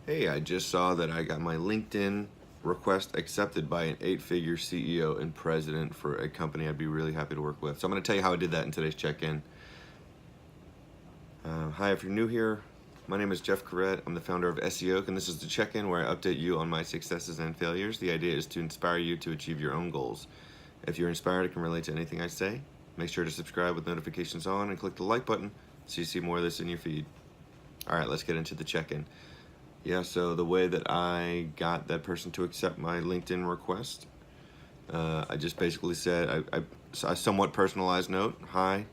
Hey, I just saw that I got my LinkedIn request accepted by an 8-figure CEO and president for a company I'd be really happy to work with. So I'm going to tell you how I did that in today's check-in. Hi, if you're new here, my name is Jeff Corrett. I'm the founder of SEO, and this is the check-in where I update you on my successes and failures. The idea is to inspire you to achieve your own goals. If you're inspired and can relate to anything I say, make sure to subscribe with notifications on and click the like button so you see more of this in your feed. All right, let's get into the check-in. Yeah, so the way that I got that person to accept my LinkedIn request, I just basically said, a somewhat personalized note. Hi,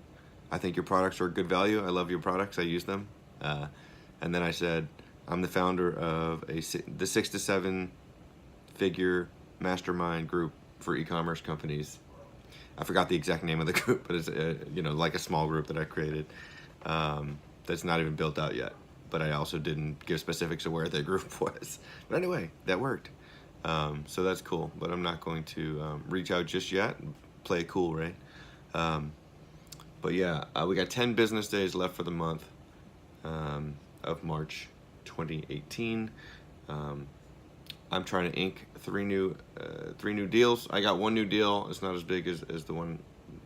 I think your products are good value. I love your products. I use them. And then I said, I'm the founder of the 6 to 7 figure mastermind group for e-commerce companies. I forgot the exact name of the group, but it's like a small group that I created that's not even built out yet. But I also didn't give specifics of where the group was. But anyway, that worked. So that's cool. But I'm not going to reach out just yet. Play it cool, right? But yeah, we got 10 business days left for the month of March 2018. I'm trying to ink three new deals. I got one new deal. It's not as big as the one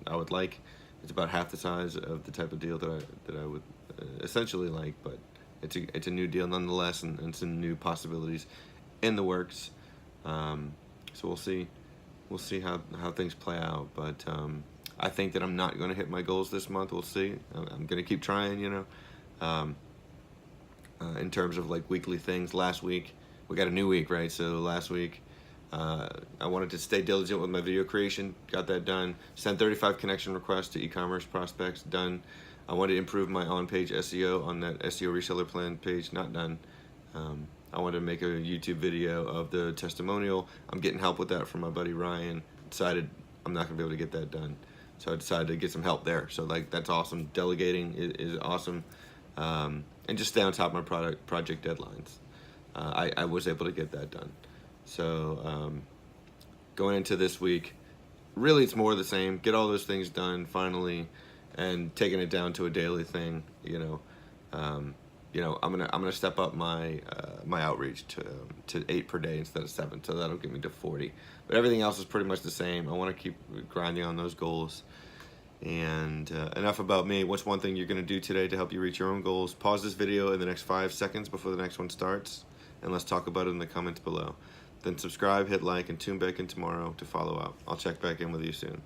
I would like. It's about half the size of the type of deal that I would essentially like, but it's a new deal nonetheless, and some new possibilities in the works. So we'll see how things play out. But I think that I'm not going to hit my goals this month. We'll see. I'm going to keep trying. In terms of like weekly things. Last week we got a new week, right? So last week I wanted to stay diligent with my video creation. Got that done. Sent 35 connection requests to e-commerce prospects. Done. I wanted to improve my on-page SEO on that SEO reseller plan page. Not done. I wanted to make a YouTube video of the testimonial. I'm getting help with that from my buddy Ryan. Decided I'm not gonna be able to get that done, so I decided to get some help there. So like that's awesome. Delegating is awesome, and just stay on top of my project deadlines. I was able to get that done. So going into this week, really it's more of the same. Get all those things done finally, and taking it down to a daily thing. I'm gonna step up my my outreach to 8 per day instead of 7, so that'll get me to 40. But everything else is pretty much the same. I want to keep grinding on those goals. And enough about me. What's one thing you're gonna do today to help you reach your own goals? Pause this video in the next 5 seconds before the next one starts, and let's talk about it in the comments below. Then subscribe, hit like, and tune back in tomorrow to follow up. I'll check back in with you soon.